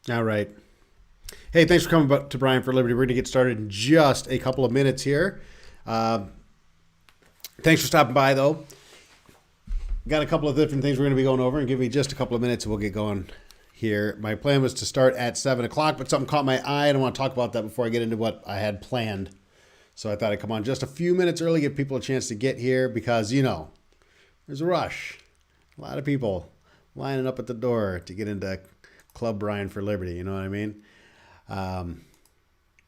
All right. Hey, thanks for coming to Brian for Liberty. We're going to get started in just a couple of minutes here. Uh, Thanks for stopping by, though. Got a couple of different things we're going to be going over, and give me just a couple of minutes and we'll get going here. My plan was to start at 7 o'clock, but something caught my eye, and I want to talk about that before I get into what I had planned. So I thought I'd come on just a few minutes early, give people a chance to get here because, there's a rush. A lot of people lining up at the door to get into Club Brian for Liberty. You know what I mean?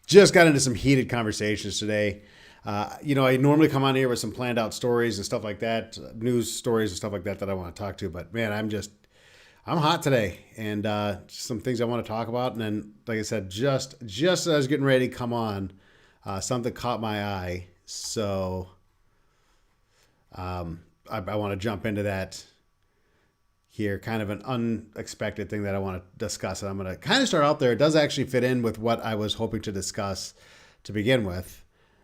Just got into some heated conversations today. I normally come on here with some planned out stories and stuff like that, news stories and stuff like that I want to talk to. But man, I'm hot today, and some things I want to talk about. And then, like I said, just as I was getting ready to come on, something caught my eye. So I want to jump into that here, kind of an unexpected thing that I want to discuss. And I'm going to kind of start out there. It does actually fit in with what I was hoping to discuss to begin with.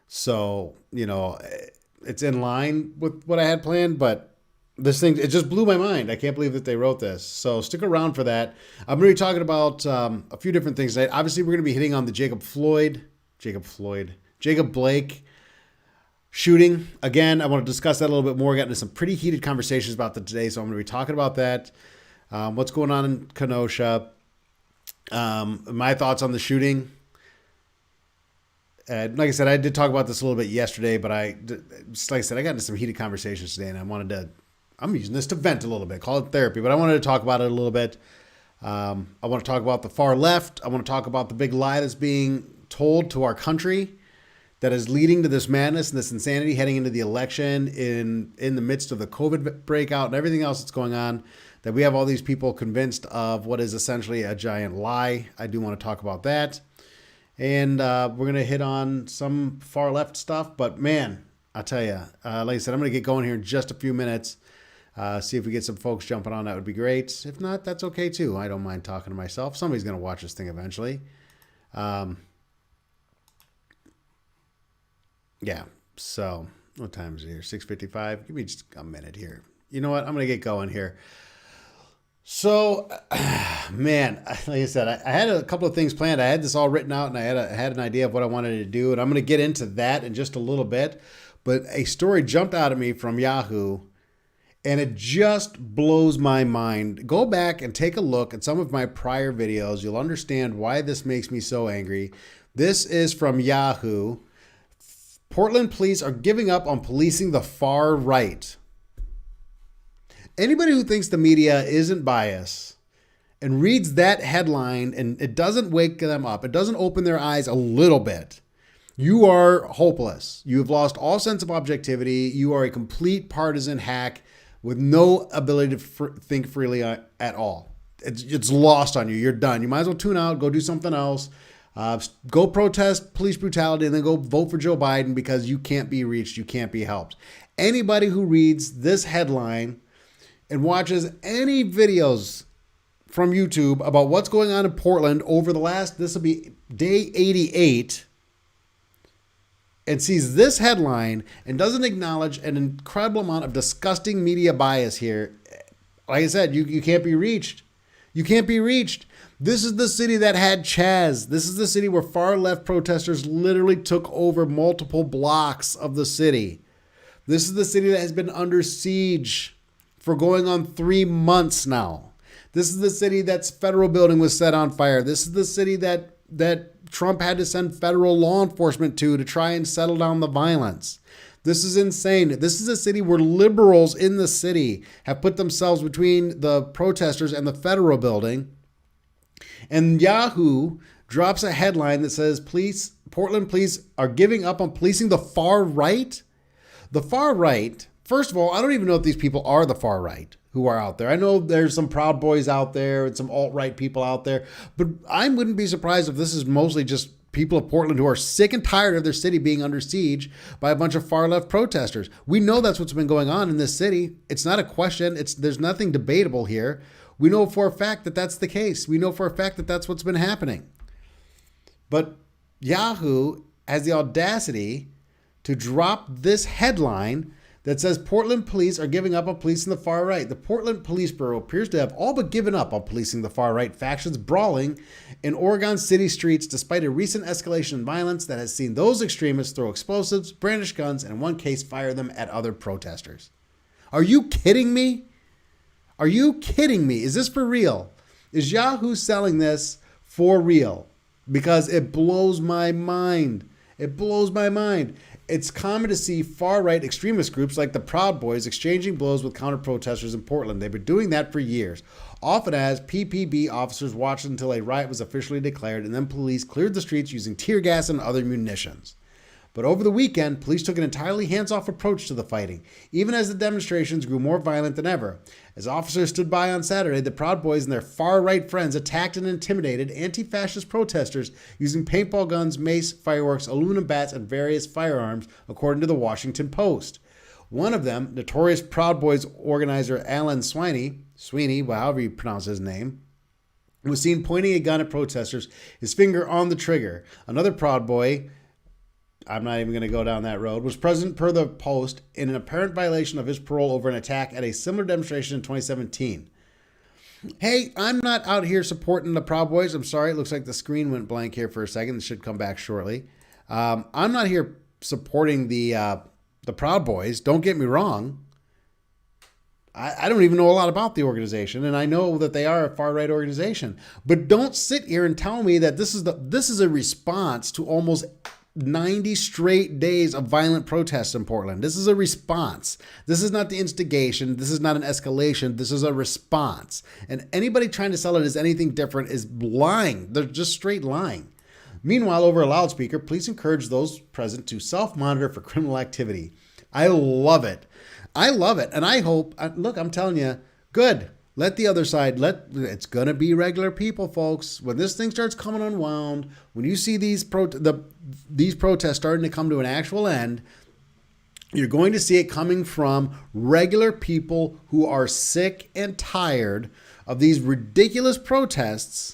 So, it's in line with what I had planned, but this thing, it just blew my mind. I can't believe that they wrote this. So stick around for that. I'm going to be talking about a few different things tonight. Obviously, we're going to be hitting on the Jacob Blake shooting. Again, I want to discuss that a little bit more. Got into some pretty heated conversations about that today, so I'm going to be talking about that. What's going on in Kenosha. My thoughts on the shooting. Like I said, I did talk about this a little bit yesterday, but I got into some heated conversations today, and I'm using this to vent a little bit, call it therapy, but I wanted to talk about it a little bit. I want to talk about the far left. I want to talk about the big lie that's being told to our country that is leading to this madness and this insanity heading into the election in the midst of the COVID breakout and everything else that's going on, that we have all these people convinced of what is essentially a giant lie. I do want to talk about that. And we're going to hit on some far left stuff. But man, I'll tell you, like I said, I'm going to get going here in just a few minutes. See if we get some folks jumping on. That would be great. If not, that's okay too. I don't mind talking to myself. Somebody's going to watch this thing eventually. Yeah. So what time is it here? 6:55. Give me just a minute here. You know what? I'm going to get going here. So, man, like I said, I had a couple of things planned. I had this all written out, and I had an idea of what I wanted to do, and I'm going to get into that in just a little bit. But a story jumped out at me from Yahoo, and it just blows my mind. Go back and take a look at some of my prior videos. You'll understand why this makes me so angry. This is from Yahoo. Portland police are giving up on policing the far right. Anybody who thinks the media isn't biased and reads that headline and it doesn't wake them up, it doesn't open their eyes a little bit, you are hopeless. You have lost all sense of objectivity. You are a complete partisan hack with no ability to think freely at all. It's lost on you. You're done. You might as well tune out, go do something else. Go protest police brutality and then go vote for Joe Biden because you can't be reached. You can't be helped. Anybody who reads this headline and watches any videos from YouTube about what's going on in Portland over this will be day 88, and sees this headline and doesn't acknowledge an incredible amount of disgusting media bias here, like I said, you can't be reached. You can't be reached. This is the city that had Chaz. This is the city where far left protesters literally took over multiple blocks of the city. This is the city that has been under siege for going on 3 months now. This is the city that's federal building was set on fire. This is the city that Trump had to send federal law enforcement to try and settle down the violence. This is insane. This is a city where liberals in the city have put themselves between the protesters and the federal building. And Yahoo drops a headline that says, Portland police are giving up on policing the far right. The far right. First of all, I don't even know if these people are the far right who are out there. I know there's some Proud Boys out there and some alt-right people out there, but I wouldn't be surprised if this is mostly just people of Portland who are sick and tired of their city being under siege by a bunch of far-left protesters. We know that's what's been going on in this city. It's not a question. There's nothing debatable here. We know for a fact that that's the case. We know for a fact that that's what's been happening. But Yahoo has the audacity to drop this headline that says Portland police are giving up on policing the far right. The Portland Police Bureau appears to have all but given up on policing the far right factions brawling in Oregon city streets despite a recent escalation in violence that has seen those extremists throw explosives, brandish guns, and in one case fire them at other protesters. Are you kidding me? Are you kidding me? Is this for real? Is Yahoo selling this for real? Because it blows my mind. It blows my mind. It's common to see far-right extremist groups like the Proud Boys exchanging blows with counter-protesters in Portland. They've been doing that for years, often as PPB officers watched until a riot was officially declared, and then police cleared the streets using tear gas and other munitions. But over the weekend, police took an entirely hands-off approach to the fighting, even as the demonstrations grew more violent than ever. As officers stood by on Saturday, the Proud Boys and their far-right friends attacked and intimidated anti-fascist protesters using paintball guns, mace, fireworks, aluminum bats, and various firearms, according to the Washington Post. One of them, notorious Proud Boys organizer Alan Sweeney, however you pronounce his name, was seen pointing a gun at protesters, his finger on the trigger. Another Proud Boy, I'm not even going to go down that road, was present per the Post in an apparent violation of his parole over an attack at a similar demonstration in 2017. Hey, I'm not out here supporting the Proud Boys. I'm sorry. It looks like the screen went blank here for a second. It should come back shortly. I'm not here supporting the Proud Boys. Don't get me wrong. I don't even know a lot about the organization, and I know that they are a far-right organization. But don't sit here and tell me that this is a response to almost 90 straight days of violent protests in Portland. This is a response. This is not the instigation. This is not an escalation. This is a response. And anybody trying to sell it as anything different is lying. They're just straight lying. Meanwhile, over a loudspeaker, police encourage those present to self-monitor for criminal activity. I love it. I love it. And I hope, look, I'm telling you, good. Let the other side, it's going to be regular people, folks. When this thing starts coming unwound, when you see these protests starting to come to an actual end, you're going to see it coming from regular people who are sick and tired of these ridiculous protests.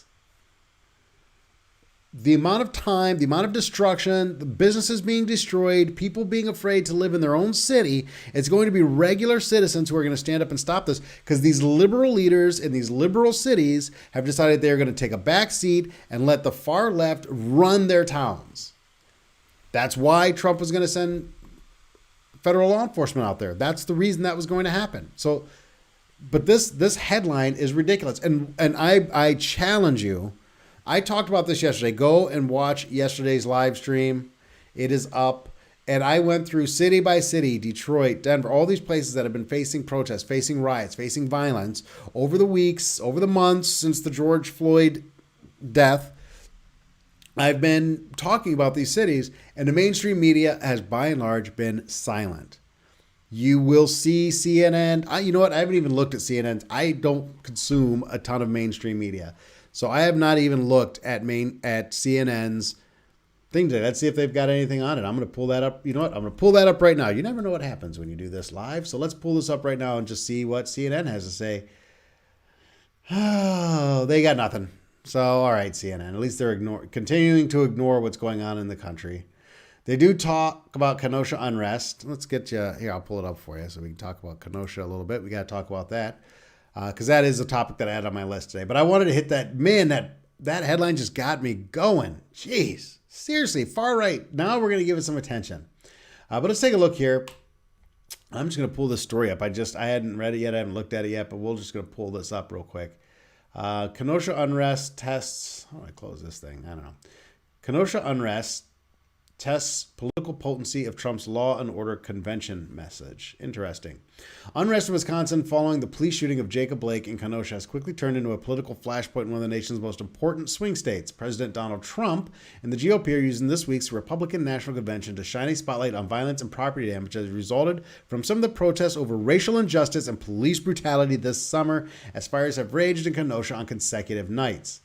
The amount of time, the amount of destruction, the businesses being destroyed, people being afraid to live in their own city, it's going to be regular citizens who are going to stand up and stop this because these liberal leaders in these liberal cities have decided they're going to take a back seat and let the far left run their towns. That's why Trump was going to send federal law enforcement out there. That's the reason that was going to happen. So, but this headline is ridiculous. And I challenge you. I talked about this yesterday. Go and watch yesterday's live stream. It is up. And I went through city by city, Detroit, Denver, all these places that have been facing protests, facing riots, facing violence over the weeks, over the months since the George Floyd death. I've been talking about these cities, and the mainstream media has by and large been silent. You will see CNN. You know what? I haven't even looked at CNN. I don't consume a ton of mainstream media. So I have not even looked at CNN's thing today. Let's see if they've got anything on it. I'm going to pull that up. You know what? I'm going to pull that up right now. You never know what happens when you do this live. So let's pull this up right now and just see what CNN has to say. Oh, they got nothing. So, all right, CNN. At least they're continuing to ignore what's going on in the country. They do talk about Kenosha unrest. Let's get you here. I'll pull it up for you so we can talk about Kenosha a little bit. We got to talk about that. Because that is a topic that I had on my list today. But I wanted to hit that. Man, that headline just got me going. Jeez. Seriously, far right. Now we're going to give it some attention. But let's take a look here. I'm just going to pull this story up. I hadn't read it yet. I haven't looked at it yet. But we're just going to pull this up real quick. Kenosha unrest tests. How do I close this thing? I don't know. Kenosha unrest tests political potency of Trump's law and order convention message. Interesting. Unrest in Wisconsin following the police shooting of Jacob Blake in Kenosha has quickly turned into a political flashpoint in one of the nation's most important swing states. President Donald Trump and the GOP are using this week's Republican National Convention to shine a spotlight on violence and property damage that has resulted from some of the protests over racial injustice and police brutality this summer as fires have raged in Kenosha on consecutive nights.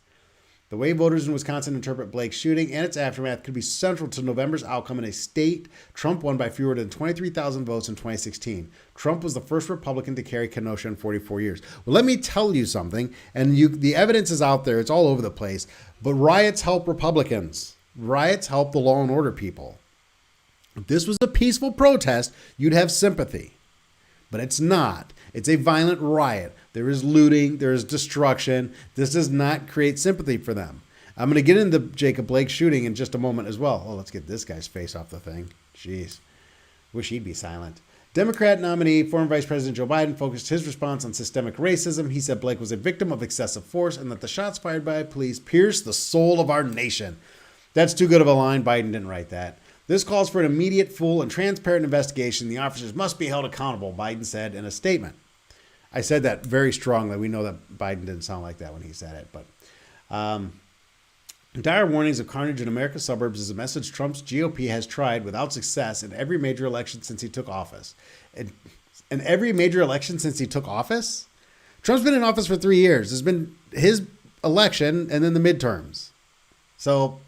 The way voters in Wisconsin interpret Blake's shooting and its aftermath could be central to November's outcome in a state Trump won by fewer than 23,000 votes in 2016. Trump was the first Republican to carry Kenosha in 44 years. Well, let me tell you something, and the evidence is out there. It's all over the place. But riots help Republicans. Riots help the law and order people. If this was a peaceful protest, you'd have sympathy. but it's not. It's a violent riot. There is looting. There is destruction. This does not create sympathy for them. I'm going to get into Jacob Blake shooting in just a moment as well. Oh, let's get this guy's face off the thing. Jeez. Wish he'd be silent. Democrat nominee, former Vice President Joe Biden, focused his response on systemic racism. He said Blake was a victim of excessive force and that the shots fired by police pierced the soul of our nation. That's too good of a line. Biden didn't write that. This calls for an immediate, full, and transparent investigation. The officers must be held accountable, Biden said in a statement. I said that very strongly. We know that Biden didn't sound like that when he said it. But dire warnings of carnage in America's suburbs is a message Trump's GOP has tried without success in every major election since he took office. In every major election since he took office? Trump's been in office for 3 years. It's been his election and then the midterms. So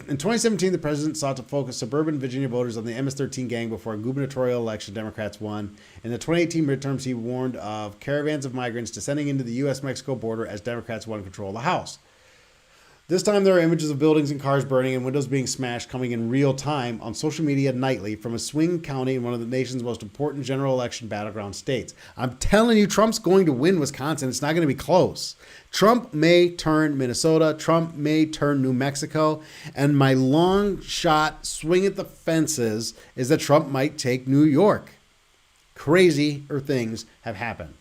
in 2017, the president sought to focus suburban Virginia voters on the MS-13 gang before a gubernatorial election Democrats won. In the 2018 midterms, he warned of caravans of migrants descending into the U.S.-Mexico border as Democrats won control of the House. This time, there are images of buildings and cars burning and windows being smashed coming in real time on social media nightly from a swing county in one of the nation's most important general election battleground states. I'm telling you, Trump's going to win Wisconsin. It's not going to be close. Trump may turn Minnesota. Trump may turn New Mexico. And my long shot swing at the fences is that Trump might take New York. Crazier things have happened.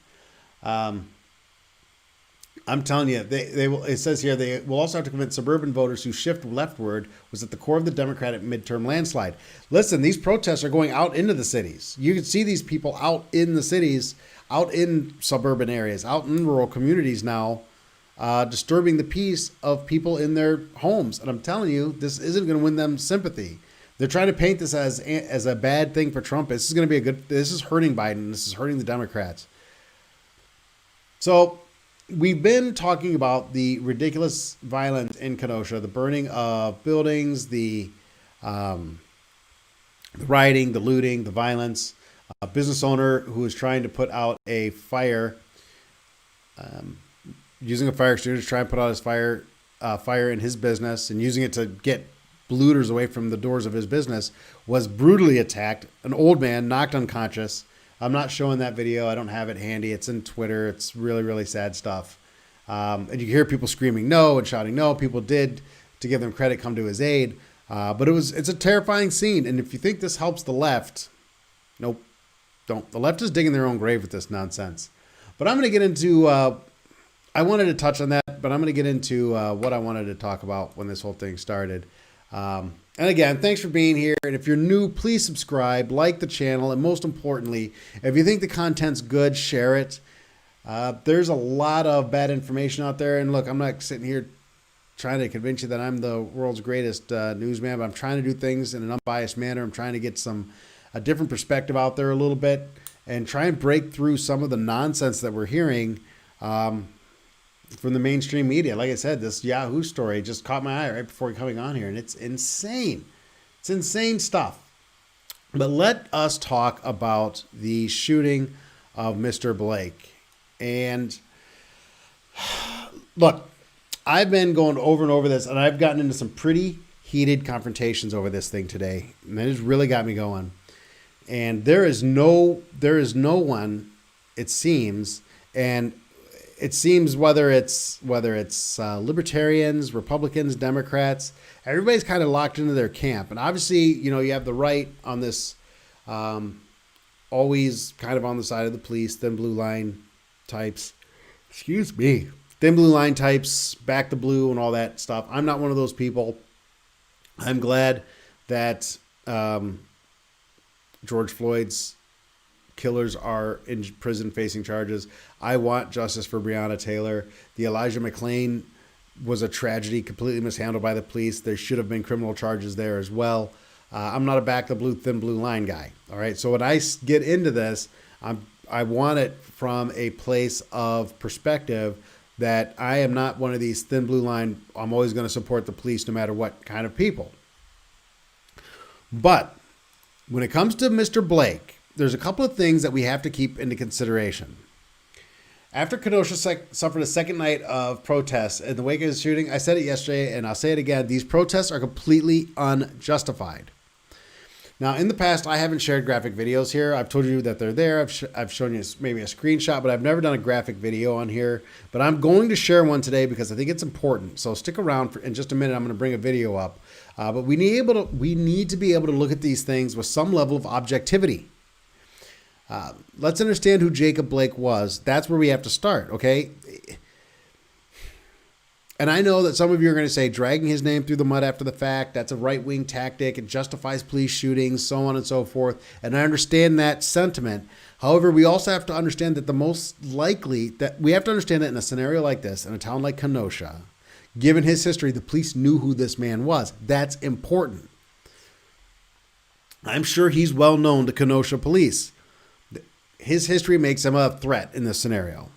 I'm telling you, they will. It says here they will also have to convince suburban voters who shift leftward was at the core of the Democratic midterm landslide. Listen, these protests are going out into the cities. You can see these people out in the cities, out in suburban areas, out in rural communities now, disturbing the peace of people in their homes. And I'm telling you, this isn't going to win them sympathy. They're trying to paint this as a bad thing for Trump. This is going to be a good. This is hurting Biden. This is hurting the Democrats. So we've been talking about the ridiculous violence in Kenosha, the burning of buildings, the rioting, the looting, the violence. A business owner who is trying to put out a fire, using a fire extinguisher to try and put out his fire in his business and using it to get looters away from the doors of his business, was brutally attacked. An old man knocked unconscious. I'm not showing that video. I don't have it handy. It's in Twitter. It's really, really sad stuff. And you hear people screaming no and shouting no. People did, to give them credit, come to his aid. But it's a terrifying scene. And if you think this helps the left, nope, don't. The left is digging their own grave with this nonsense. But I'm going to get into, I wanted to touch on that, but I'm going to get into what I wanted to talk about when this whole thing started. And again, thanks for being here. And if you're new, please subscribe, like the channel, and most importantly, if you think the content's good, share it. There's a lot of bad information out there. And look, I'm not sitting here trying to convince you that I'm the world's greatest newsman, but I'm trying to do things in an unbiased manner. I'm trying to get a different perspective out there a little bit and try and break through some of the nonsense that we're hearing from the mainstream media. Like I said, this Yahoo story just caught my eye right before coming on here, and it's insane. It's insane stuff. But let us talk about the shooting of Mr. Blake. And look, I've been going over and over this, and I've gotten into some pretty heated confrontations over this thing today, and it has really got me going. And there is no one, it seems, and it seems whether it's libertarians, Republicans, Democrats, everybody's kind of locked into their camp. And obviously, you have the right on this, always kind of on the side of the police, thin blue line types. Excuse me. Thin blue line types, back the blue and all that stuff. I'm not one of those people. I'm glad that George Floyd's killers are in prison facing charges. I want justice for Breonna Taylor. The Elijah McClain was a tragedy, completely mishandled by the police. There should have been criminal charges there as well. I'm not a back the blue, thin blue line guy. All right. So when I get into this, I want it from a place of perspective that I am not one of these thin blue line. I'm always going to support the police no matter what kind of people. But when it comes to Mr. Blake, there's a couple of things that we have to keep into consideration. After Kenosha suffered a second night of protests in the wake of his shooting, I said it yesterday and I'll say it again, these protests are completely unjustified. Now, in the past, I haven't shared graphic videos here. I've told you that they're there. I've shown you maybe a screenshot, but I've never done a graphic video on here. But I'm going to share one today because I think it's important. So stick around in just a minute. I'm going to bring a video up. But we need to be able to look at these things with some level of objectivity. Let's understand who Jacob Blake was. That's where we have to start, okay? And I know that some of you are going to say dragging his name through the mud after the fact, that's a right-wing tactic. It justifies police shootings, so on and so forth. And I understand that sentiment. However, we also have to understand that we have to understand that in a scenario like this, in a town like Kenosha, given his history, the police knew who this man was. That's important. I'm sure he's well known to Kenosha police. His history makes him a threat in this scenario.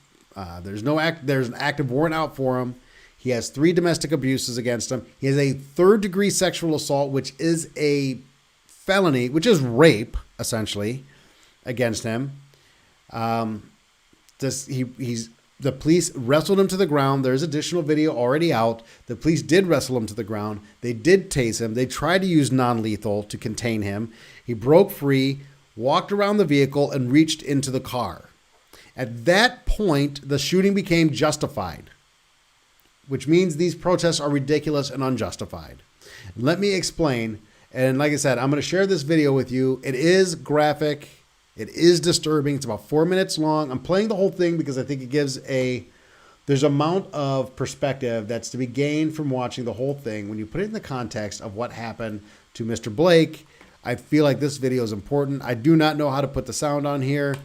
There's an active warrant out for him. He has 3 domestic abuses against him. He has a 3rd-degree sexual assault, which is a felony, which is rape, essentially, against him. The police wrestled him to the ground. There's additional video already out. The police did wrestle him to the ground. They did tase him. They tried to use non-lethal to contain him. He broke free, walked around the vehicle, and reached into the car. At that point, the shooting became justified, which means these protests are ridiculous and unjustified. Let me explain. And like I said, I'm going to share this video with you. It is graphic. It is disturbing. It's about 4 minutes long. I'm playing the whole thing because I think it gives there's an amount of perspective that's to be gained from watching the whole thing. When you put it in the context of what happened to Mr. Blake, I feel like this video is important. I do not know how to put the sound on here.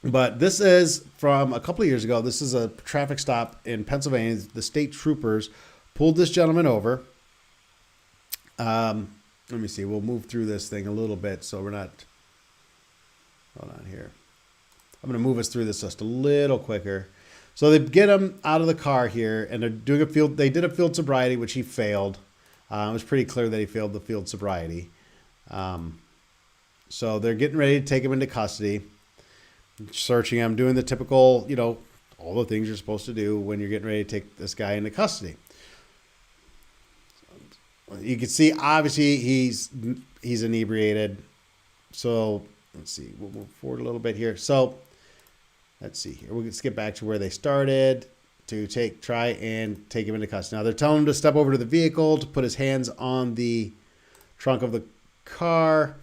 But this is from a couple of years ago. This is a traffic stop in Pennsylvania. The state troopers pulled this gentleman over. Let me see. We'll move through this thing a little bit so we're not... Hold on here. I'm going to move us through this just a little quicker. So they get him out of the car here, and they're doing they did a field sobriety, which he failed. It was pretty clear that he failed the field sobriety. So they're getting ready to take him into custody. Searching him, doing the typical, all the things you're supposed to do when you're getting ready to take this guy into custody. You can see, obviously, he's inebriated. So let's see, we'll move forward a little bit here. So let's see here. We'll skip back to where they started to try and take him into custody. Now they're telling him to step over to the vehicle, to put his hands on the trunk of the car.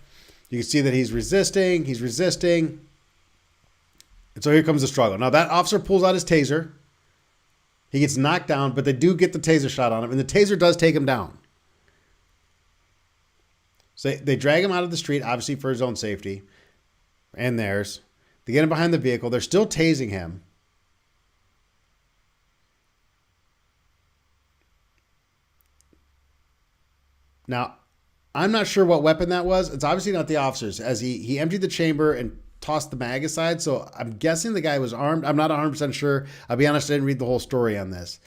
You can see that he's resisting. And so here comes the struggle. Now that officer pulls out his taser. He gets knocked down, but they do get the taser shot on him, and the taser does take him down. So they drag him out of the street, obviously for his own safety and theirs. They get him behind the vehicle. They're still tasing him. Now, I'm not sure what weapon that was. It's obviously not the officer's, as he emptied the chamber and tossed the mag aside. So I'm guessing the guy was armed. I'm not 100% sure. I'll be honest, I didn't read the whole story on this.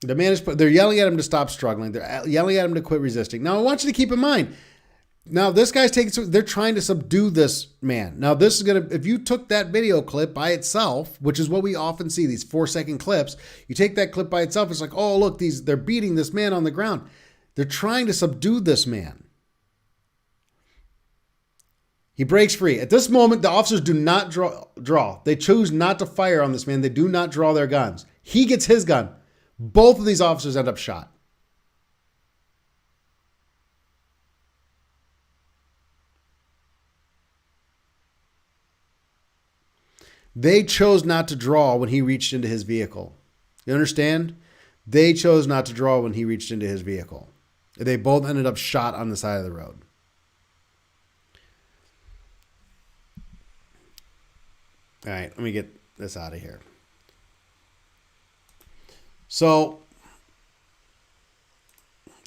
The man they're yelling at him to stop struggling. They're yelling at him to quit resisting. Now, I want you to keep in mind, now this guy's they're trying to subdue this man. Now, this is going to, if you took that video clip by itself, which is what we often see, these 4-second clips, you take that clip by itself, it's like, oh, look, they're beating this man on the ground. They're trying to subdue this man. He breaks free. At this moment, the officers do not draw. They choose not to fire on this man. They do not draw their guns. He gets his gun. Both of these officers end up shot. They chose not to draw when he reached into his vehicle. You understand? They chose not to draw when he reached into his vehicle. They both ended up shot on the side of the road. All right, let me get this out of here. So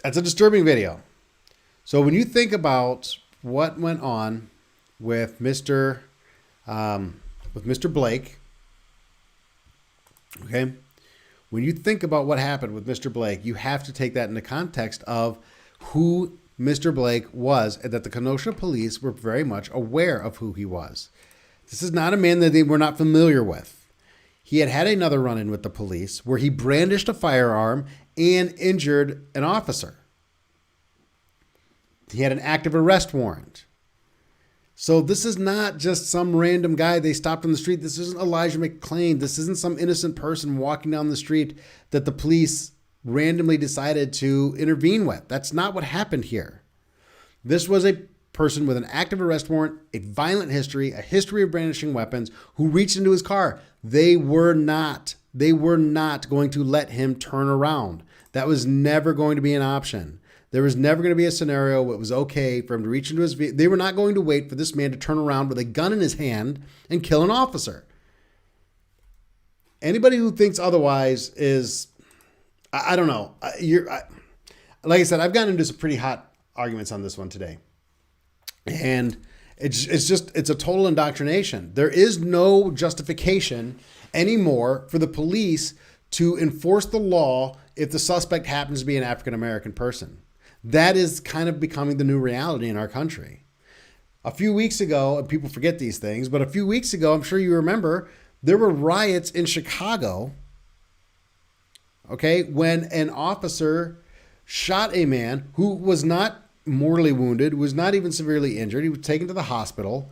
that's a disturbing video. So when you think about what went on with Mr. Blake, okay, when you think about what happened with Mr. Blake, you have to take that into context of who Mr. Blake was, and that the Kenosha police were very much aware of who he was. This is not a man that they were not familiar with. he had had another run-in with the police where he brandished a firearm and injured an officer. He had an active arrest warrant. So this is not just some random guy they stopped on the street. This isn't Elijah McClain. This isn't some innocent person walking down the street that the police randomly decided to intervene with. That's not what happened here. This was a person with an active arrest warrant, a violent history, a history of brandishing weapons, who reached into his car. They were not going to let him turn around. That was never going to be an option. There was never going to be a scenario where it was okay for him to reach into his vehicle. They were not going to wait for this man to turn around with a gun in his hand and kill an officer. Anybody who thinks otherwise is, I don't know. Like I said, I've gotten into some pretty hot arguments on this one today. And it's a total indoctrination. There is no justification anymore for the police to enforce the law if the suspect happens to be an African-American person. That is kind of becoming the new reality in our country. A few weeks ago, and people forget these things, but a few weeks ago, I'm sure you remember, there were riots in Chicago, okay, when an officer shot a man who was not mortally wounded, was not even severely injured. He was taken to the hospital,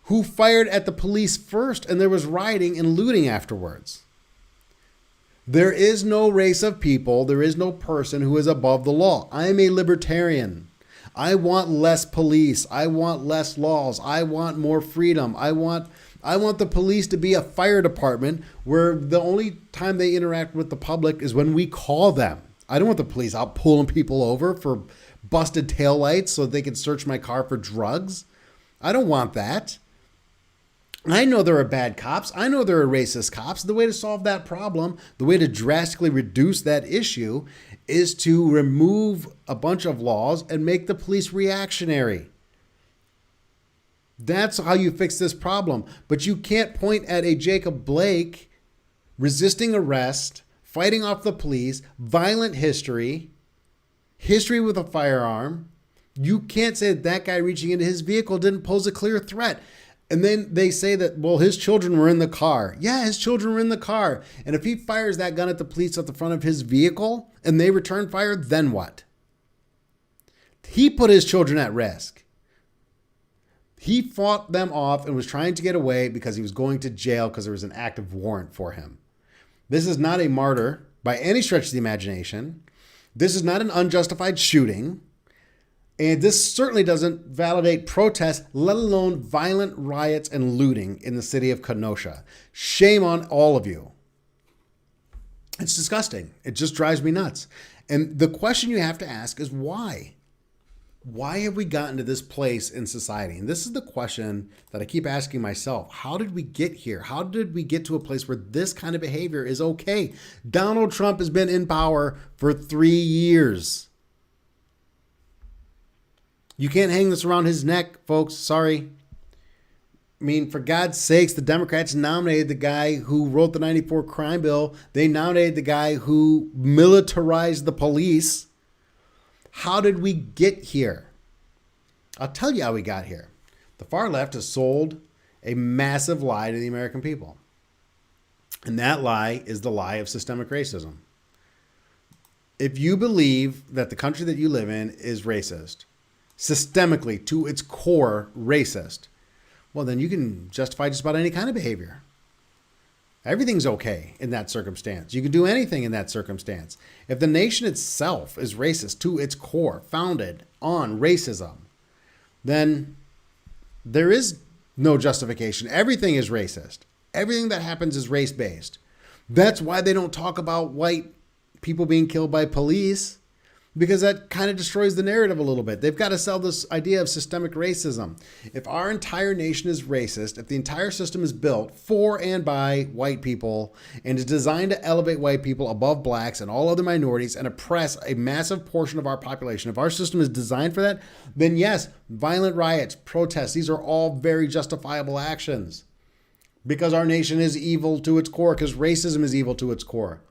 who fired at the police first, and there was rioting and looting afterwards. There is no race of people, there is no person who is above the law. I am a libertarian. I want less police. I want less laws. I want more freedom. I want the police to be a fire department where the only time they interact with the public is when we call them. I don't want the police out pulling people over for busted taillights so they can search my car for drugs. I don't want that. I know there are bad cops. I know there are racist cops. The way to solve that problem, the way to drastically reduce that issue is to remove a bunch of laws and make the police reactionary. That's how you fix this problem. But you can't point at a Jacob Blake resisting arrest, fighting off the police, violent history with a firearm. You can't say that guy reaching into his vehicle didn't pose a clear threat. And then they say that, well, his children were in the car. Yeah, his children were in the car. And if he fires that gun at the police at the front of his vehicle and they return fire, then what? He put his children at risk. He fought them off and was trying to get away because he was going to jail because there was an active warrant for him. This is not a martyr by any stretch of the imagination. This is not an unjustified shooting. And this certainly doesn't validate protests, let alone violent riots and looting in the city of Kenosha. Shame on all of you. It's disgusting. It just drives me nuts. And the question you have to ask is why? Why have we gotten to this place in society? And this is the question that I keep asking myself. How did we get here? How did we get to a place where this kind of behavior is okay? Donald Trump has been in power for 3 years. You can't hang this around his neck, folks. Sorry. I mean, for God's sakes, the Democrats nominated the guy who wrote the 94 crime bill. They nominated the guy who militarized the police. How did we get here? I'll tell you how we got here. The far left has sold a massive lie to the American people. And that lie is the lie of systemic racism. If you believe that the country that you live in is racist, systemically, to its core, racist, well, then you can justify just about any kind of behavior. Everything's okay in that circumstance. You can do anything in that circumstance. If the nation itself is racist to its core, founded on racism, then there is no justification. Everything is racist. Everything that happens is race-based. That's why they don't talk about white people being killed by police, because that kind of destroys the narrative a little bit. They've got to sell this idea of systemic racism. If our entire nation is racist, if the entire system is built for and by white people and is designed to elevate white people above blacks and all other minorities and oppress a massive portion of our population, if our system is designed for that, then yes, violent riots, protests, these are all very justifiable actions because our nation is evil to its core, because racism is evil to its core.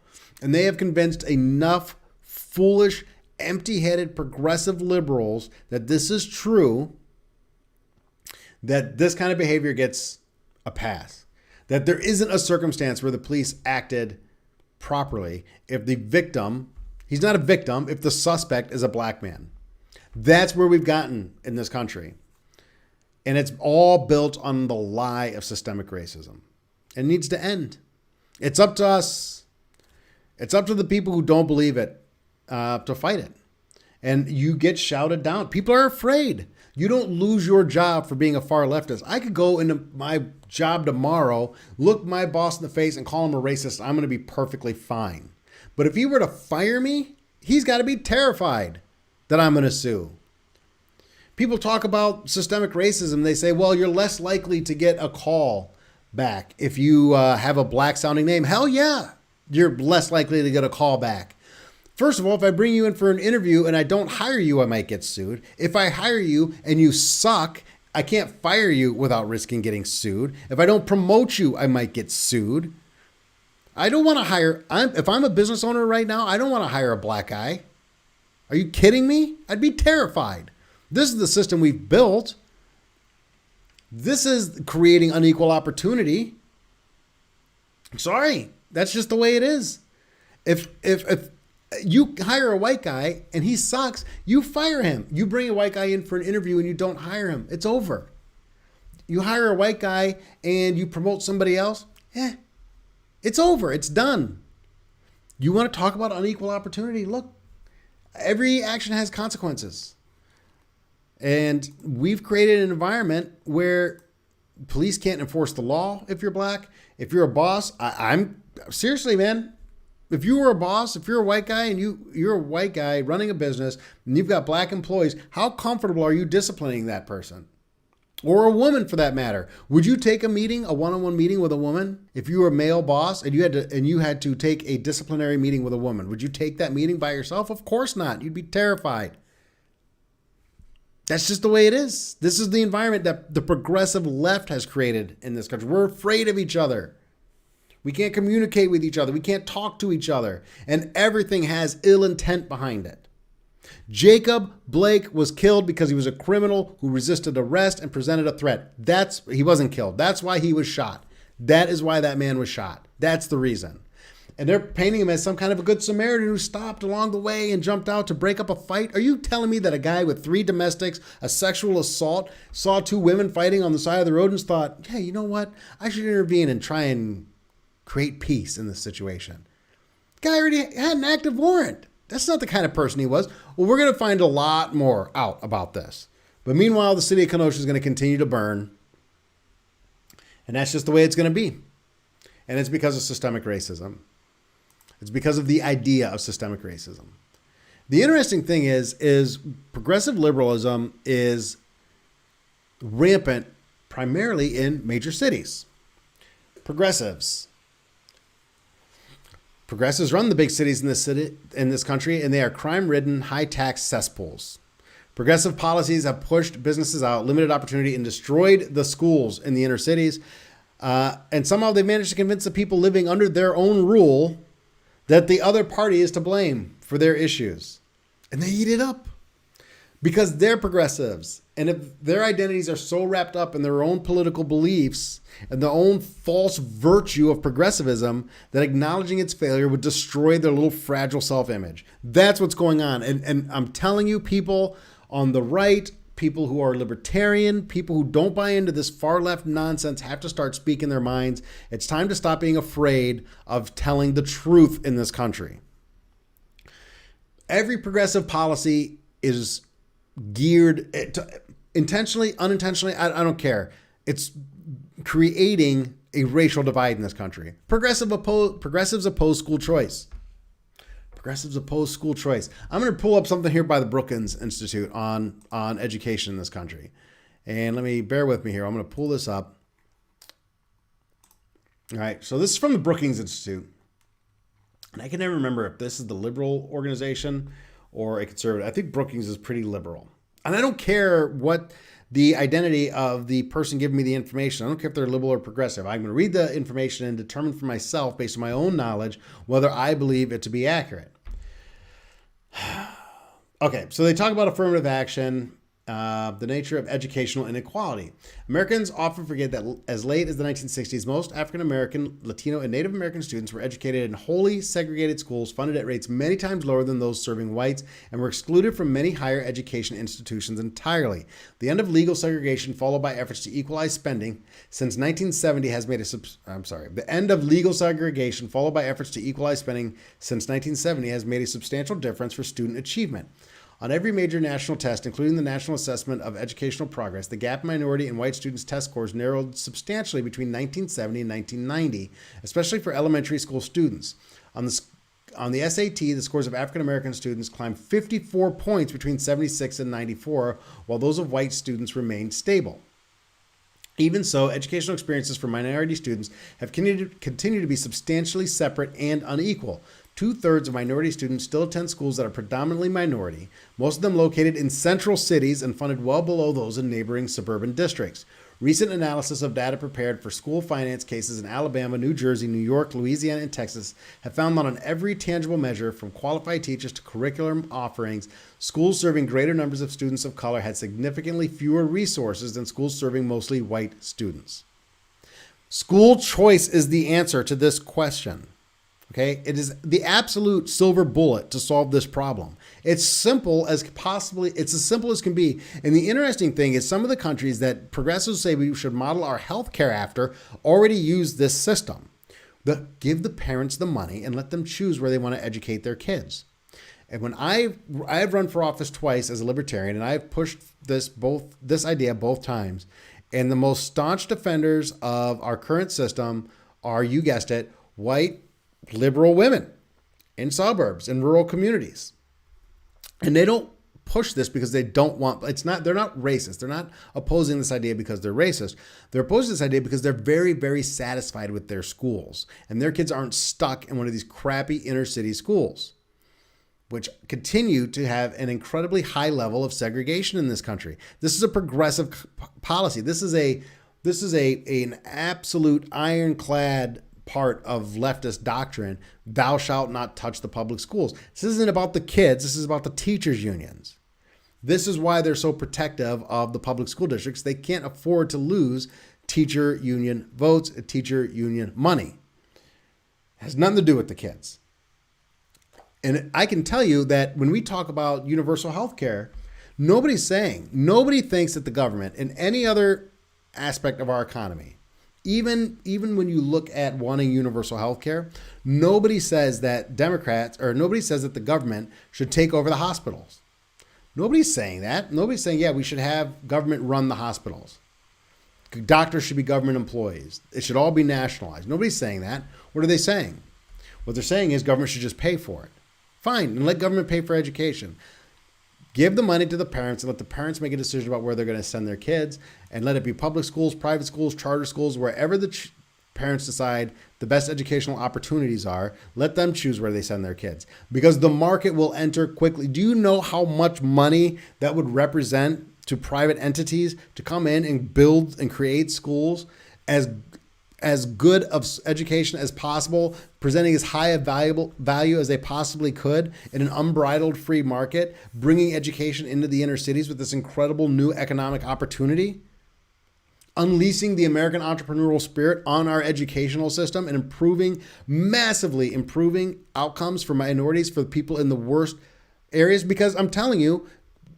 And they have convinced enough foolish, empty-headed progressive liberals that this is true, that this kind of behavior gets a pass. that there isn't a circumstance where the police acted properly if the victim, he's not a victim, if the suspect is a black man. That's where we've gotten in this country. And it's all built on the lie of systemic racism. It needs to end. It's up to us. It's up to the people who don't believe it to fight it. And you get shouted down. People are afraid. You don't lose your job for being a far leftist. I could go into my job tomorrow, look my boss in the face and call him a racist. I'm going to be perfectly fine. But if he were to fire me, he's got to be terrified that I'm going to sue. People talk about systemic racism. They say, well, you're less likely to get a call back if you have a black sounding name. Hell yeah, you're less likely to get a call back. First of all, if I bring you in for an interview and I don't hire you, I might get sued. If I hire you and you suck, I can't fire you without risking getting sued. If I don't promote you, I might get sued. I don't want to hire, if I'm a business owner right now, I don't want to hire a black guy. Are you kidding me? I'd be terrified. This is the system we've built. This is creating unequal opportunity. Sorry, that's just the way it is. If you hire a white guy and he sucks, you fire him. You bring a white guy in for an interview and you don't hire him. It's over. You hire a white guy and you promote somebody else. It's over. It's done. You want to talk about unequal opportunity? Look, every action has consequences. And we've created an environment where police can't enforce the law if you're black. If you're a boss, I'm seriously, man. If you were a boss, if you're a white guy and you're a white guy running a business and you've got black employees, how comfortable are you disciplining that person? Or a woman for that matter. Would you take a meeting, a one-on-one meeting with a woman? If you were a male boss and you had to take a disciplinary meeting with a woman, would you take that meeting by yourself? Of course not. You'd be terrified. That's just the way it is. This is the environment that the progressive left has created in this country. We're afraid of each other. We can't communicate with each other. We can't talk to each other. And everything has ill intent behind it. Jacob Blake was killed because he was a criminal who resisted arrest and presented a threat. He wasn't killed. That's why he was shot. That is why that man was shot. That's the reason. And they're painting him as some kind of a good Samaritan who stopped along the way and jumped out to break up a fight. Are you telling me that a guy with 3 domestics, a sexual assault, saw 2 women fighting on the side of the road and thought, hey, you know what? I should intervene and try and create peace in this situation. The guy already had an active warrant. That's not the kind of person he was. Well, we're going to find a lot more out about this. But meanwhile, the city of Kenosha is going to continue to burn. And that's just the way it's going to be. And it's because of systemic racism. It's because of the idea of systemic racism. The interesting thing is progressive liberalism is rampant primarily in major cities. Progressives run the big cities in this country, and they are crime-ridden, high-tax cesspools. Progressive policies have pushed businesses out, limited opportunity, and destroyed the schools in the inner cities. And somehow they've managed to convince the people living under their own rule that the other party is to blame for their issues. And they eat it up because they're progressives. And if their identities are so wrapped up in their own political beliefs and their own false virtue of progressivism that acknowledging its failure would destroy their little fragile self-image. That's what's going on. And I'm telling you, people on the right, people who are libertarian, people who don't buy into this far left nonsense have to start speaking their minds. It's time to stop being afraid of telling the truth in this country. Every progressive policy is geared to, intentionally, unintentionally, I don't care. It's creating a racial divide in this country. Progressives oppose school choice. Progressives oppose school choice. I'm going to pull up something here by the Brookings Institute on education in this country. And bear with me here. I'm going to pull this up. All right. So this is from the Brookings Institute. And I can never remember if this is the liberal organization or a conservative. I think Brookings is pretty liberal. And I don't care what the identity of the person giving me the information. I don't care if they're liberal or progressive. I'm going to read the information and determine for myself, based on my own knowledge, whether I believe it to be accurate. Okay, so they talk about affirmative action. The nature of educational inequality. Americans often forget that as late as the 1960s, most African American, Latino, and Native American students were educated in wholly segregated schools funded at rates many times lower than those serving whites and were excluded from many higher education institutions entirely. The end of legal segregation, followed by efforts to equalize spending since 1970, has made The end of legal segregation, followed by efforts to equalize spending since 1970, has made a substantial difference for student achievement. On every major national test, including the National Assessment of Educational Progress, the gap in minority and white students' test scores narrowed substantially between 1970 and 1990, especially for elementary school students. On the SAT, the scores of African American students climbed 54 points between 76 and 94, while those of white students remained stable. Even so, educational experiences for minority students have continued to be substantially separate and unequal. 2/3 of minority students still attend schools that are predominantly minority, most of them located in central cities and funded well below those in neighboring suburban districts. Recent analysis of data prepared for school finance cases in Alabama, New Jersey, New York, Louisiana, and Texas have found that on every tangible measure, from qualified teachers to curriculum offerings, schools serving greater numbers of students of color had significantly fewer resources than schools serving mostly white students. School choice is the answer to this question. Okay, it is the absolute silver bullet to solve this problem. It's as simple as can be. And the interesting thing is some of the countries that progressives say we should model our healthcare after already use this system. Give the parents the money and let them choose where they want to educate their kids. And when I've run for office twice as a libertarian, and I've pushed this idea both times, and the most staunch defenders of our current system are, you guessed it, white liberal women in suburbs, in rural communities. And they don't push this because they don't want, they're not racist. They're not opposing this idea because they're racist. They're opposing this idea because they're very, very satisfied with their schools. And their kids aren't stuck in one of these crappy inner city schools, which continue to have an incredibly high level of segregation in this country. This is a progressive policy. This is an absolute ironclad part of leftist doctrine. Thou shalt not touch the public schools. This isn't about the kids. This is about the teachers' unions. This is why they're so protective of the public school districts. They can't afford to lose teacher union votes, teacher union money. It has nothing to do with the kids. And I can tell you that when we talk about universal health care, nobody thinks that the government in any other aspect of our economy, even when you look at wanting universal health care, nobody says that nobody says that the government should take over the hospitals. Nobody's saying that. Nobody's saying, yeah, we should have government run the hospitals. Doctors should be government employees. It should all be nationalized. Nobody's saying that. What are they saying? What they're saying is government should just pay for it. Fine, and let government pay for education. Give the money to the parents and let the parents make a decision about where they're going to send their kids, and let it be public schools, private schools, charter schools, wherever the parents decide the best educational opportunities are. Let them choose where they send their kids, because the market will enter quickly. Do you know how much money that would represent to private entities to come in and build and create schools as good of education as possible, presenting as high a value as they possibly could in an unbridled free market, bringing education into the inner cities with this incredible new economic opportunity, unleashing the American entrepreneurial spirit on our educational system and massively improving outcomes for minorities, for the people in the worst areas? Because I'm telling you,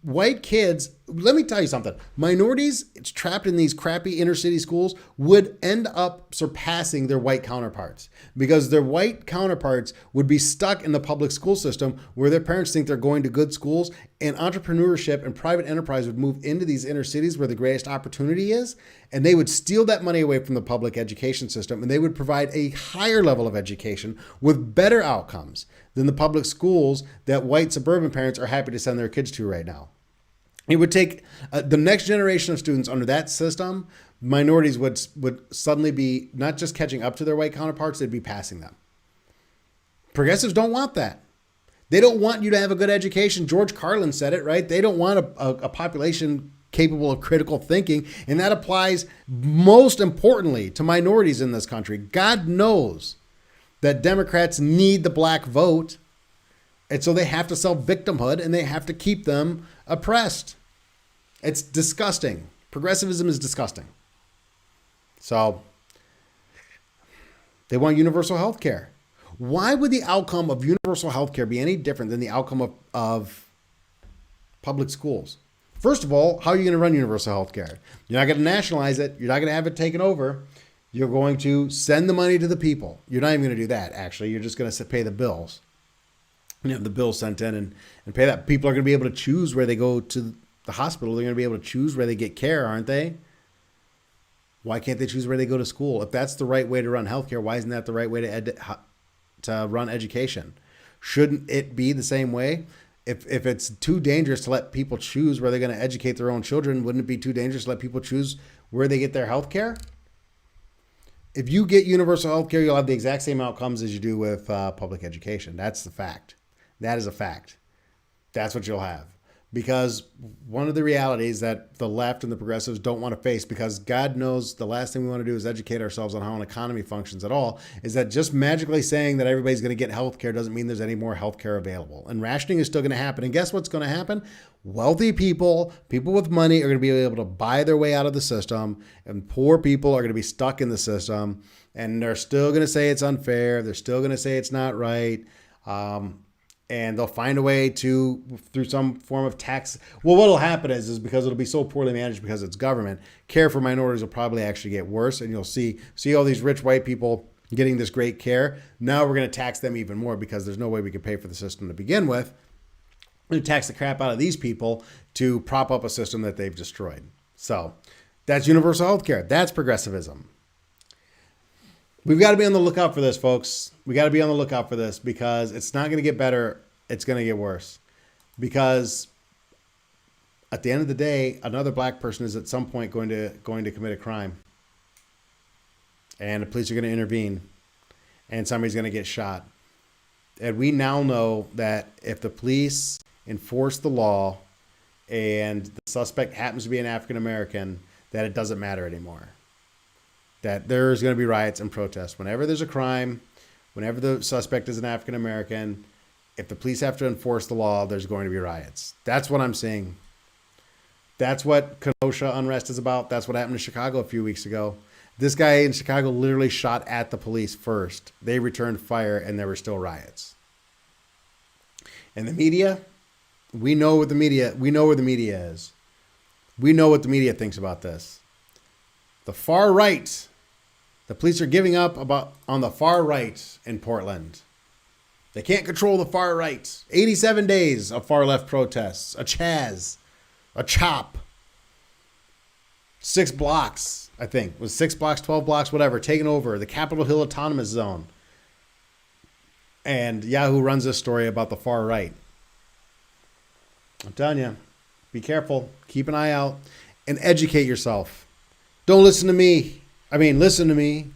white kids, let me tell you something. Minorities trapped in these crappy inner city schools would end up surpassing their white counterparts, because their white counterparts would be stuck in the public school system where their parents think they're going to good schools, and entrepreneurship and private enterprise would move into these inner cities where the greatest opportunity is, and they would steal that money away from the public education system, and they would provide a higher level of education with better outcomes than the public schools that white suburban parents are happy to send their kids to right now. It would take the next generation of students under that system. Minorities would suddenly be not just catching up to their white counterparts, they'd be passing them. Progressives don't want that. They don't want you to have a good education. George Carlin said it, right? They don't want a population capable of critical thinking. And that applies most importantly to minorities in this country. God knows that Democrats need the black vote. And so they have to sell victimhood, and they have to keep them oppressed. It's disgusting. Progressivism is disgusting. So they want universal health care. Why would the outcome of universal health care be any different than the outcome of public schools? First of all, how are you going to run universal health care? You're not going to nationalize it. You're not going to have it taken over. You're going to send the money to the people. You're not even going to do that, actually. You're just going to pay the bills. And have the bills sent in and pay that. People are going to be able to choose where they go to the hospital. They're going to be able to choose where they get care, aren't they? Why can't they choose where they go to school? If that's the right way to run healthcare, why isn't that the right way to run education? Shouldn't it be the same way? If it's too dangerous to let people choose where they're going to educate their own children, wouldn't it be too dangerous to let people choose where they get their healthcare? If you get universal healthcare, you'll have the exact same outcomes as you do with public education. That's the fact. That is a fact. That's what you'll have. Because one of the realities that the left and the progressives don't want to face, because God knows the last thing we want to do is educate ourselves on how an economy functions at all, is that just magically saying that everybody's going to get health care doesn't mean there's any more health care available. And rationing is still going to happen. And guess what's going to happen? Wealthy people, people with money are going to be able to buy their way out of the system, and poor people are going to be stuck in the system. And they're still going to say it's unfair. They're still going to say it's not right. And they'll find a way to, through some form of tax. Well, what'll happen is because it'll be so poorly managed because it's government, care for minorities will probably actually get worse. And you'll see all these rich white people getting this great care. Now we're going to tax them even more because there's no way we can pay for the system to begin with. We're going to tax the crap out of these people to prop up a system that they've destroyed. So that's universal health care. That's progressivism. We've got to be on the lookout for this, folks. We got to be on the lookout for this because it's not going to get better. It's going to get worse. Because at the end of the day, another black person is at some point going to commit a crime. And the police are going to intervene. And somebody's going to get shot. And we now know that if the police enforce the law and the suspect happens to be an African American, that it doesn't matter anymore. That there's going to be riots and protests. Whenever there's a crime, whenever the suspect is an African American, if the police have to enforce the law, there's going to be riots. That's what I'm seeing. That's what Kenosha unrest is about. That's what happened in Chicago a few weeks ago. This guy in Chicago literally shot at the police first. They returned fire and there were still riots. And the media, we know where the media is. We know what the media thinks about this. The far right. The police are giving up on the far right in Portland. They can't control the far right. 87 days of far left protests. A Chaz. A CHOP. 6 blocks, I think. It was 6 blocks, 12 blocks, whatever. Taking over the Capitol Hill Autonomous Zone. And Yahoo runs this story about the far right. I'm telling you, be careful. Keep an eye out. And educate yourself. Don't listen to me. Listen to me,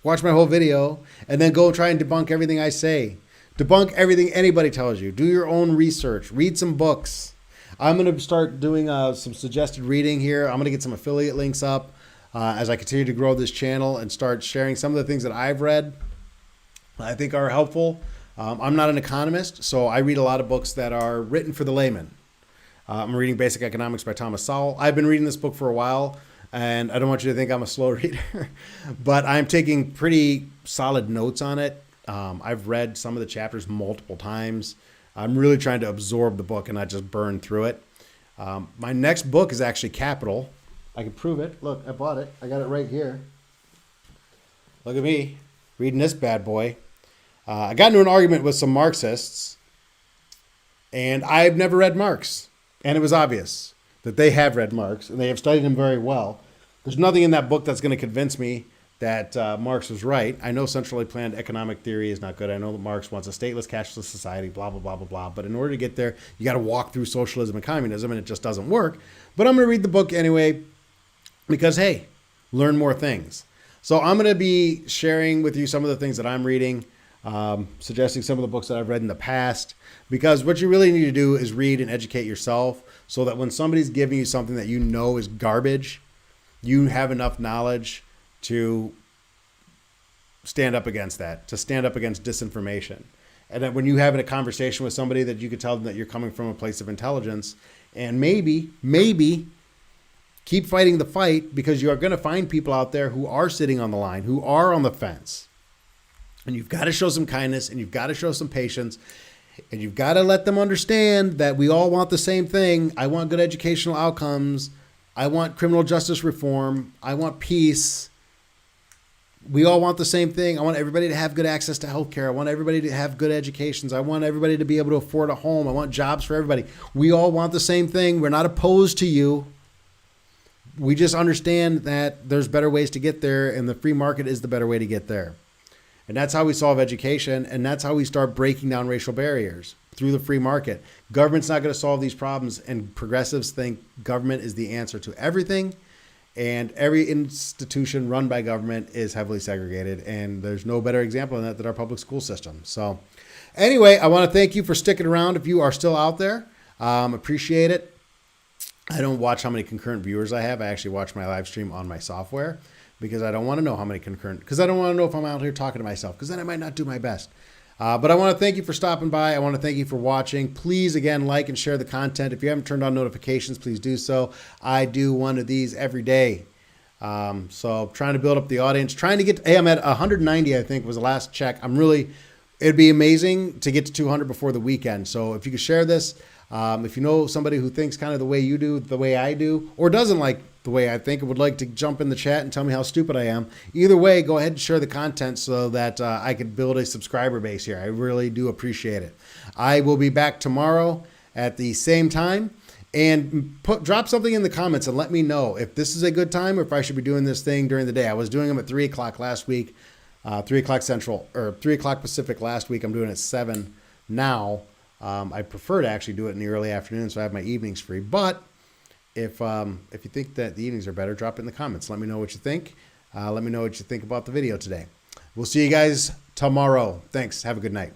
watch my whole video, and then go try and debunk everything I say. Debunk everything anybody tells you. Do your own research. Read some books. I'm going to start doing some suggested reading here. I'm going to get some affiliate links up as I continue to grow this channel and start sharing some of the things that I've read I think are helpful. I'm not an economist, so I read a lot of books that are written for the layman. I'm reading Basic Economics by Thomas Sowell. I've been reading this book for a while. And I don't want you to think I'm a slow reader, but I'm taking pretty solid notes on it. I've read some of the chapters multiple times. I'm really trying to absorb the book and not just burn through it. My next book is actually Capital. I can prove it. Look, I bought it. I got it right here. Look at me reading this bad boy. I got into an argument with some Marxists, and I've never read Marx. And it was obvious that they have read Marx, and they have studied him very well. There's nothing in that book that's going to convince me that Marx was right. I know centrally planned economic theory is not good. I know that Marx wants a stateless, cashless society, blah, blah, blah, blah, blah. But in order to get there, you got to walk through socialism and communism, and it just doesn't work. But I'm going to read the book anyway because, hey, learn more things. So I'm going to be sharing with you some of the things that I'm reading, suggesting some of the books that I've read in the past, because what you really need to do is read and educate yourself so that when somebody's giving you something that you know is garbage, you have enough knowledge to stand up against that, to stand up against disinformation. And that when you have a conversation with somebody that you could tell them that you're coming from a place of intelligence, and maybe Keep fighting the fight, because you are going to find people out there who are sitting on the line, who are on the fence. And you've got to show some kindness, and you've got to show some patience, and you've got to let them understand that we all want the same thing. I want good educational outcomes. I want criminal justice reform. I want peace. We all want the same thing. I want everybody to have good access to healthcare. I want everybody to have good educations. I want everybody to be able to afford a home. I want jobs for everybody. We all want the same thing. We're not opposed to you. We just understand that there's better ways to get there, and the free market is the better way to get there. And that's how we solve education, and that's how we start breaking down racial barriers, through the free market. Government's not going to solve these problems, and progressives think government is the answer to everything, and every institution run by government is heavily segregated, and there's no better example of that than our public school system. So anyway, I want to thank you for sticking around if you are still out there. Appreciate it. I don't watch how many concurrent viewers I have. I actually watch my live stream on my software, because I don't want to know how many because I don't want to know if I'm out here talking to myself, because then I might not do my best. But I want to thank you for stopping by. I want to thank you for watching. Please, again, like and share the content. If you haven't turned on notifications, please do so. I do one of these every day. So trying to build up the audience, trying to get, hey, I'm at 190, I think was the last check. It'd be amazing to get to 200 before the weekend. So if you could share this, if you know somebody who thinks kind of the way you do, the way I do, or doesn't like the way I think and would like to jump in the chat and tell me how stupid I am, either way, go ahead and share the content so that I could build a subscriber base here. I really do appreciate it. I will be back tomorrow at the same time, and drop something in the comments and let me know if this is a good time or if I should be doing this thing during the day. I was doing them at 3 o'clock last week, 3 o'clock Central, or 3 o'clock Pacific last week. I'm doing it at 7 now. I prefer to actually do it in the early afternoon, so I have my evenings free. But if you think that the evenings are better, drop it in the comments. Let me know what you think. Let me know what you think about the video today. We'll see you guys tomorrow. Thanks. Have a good night.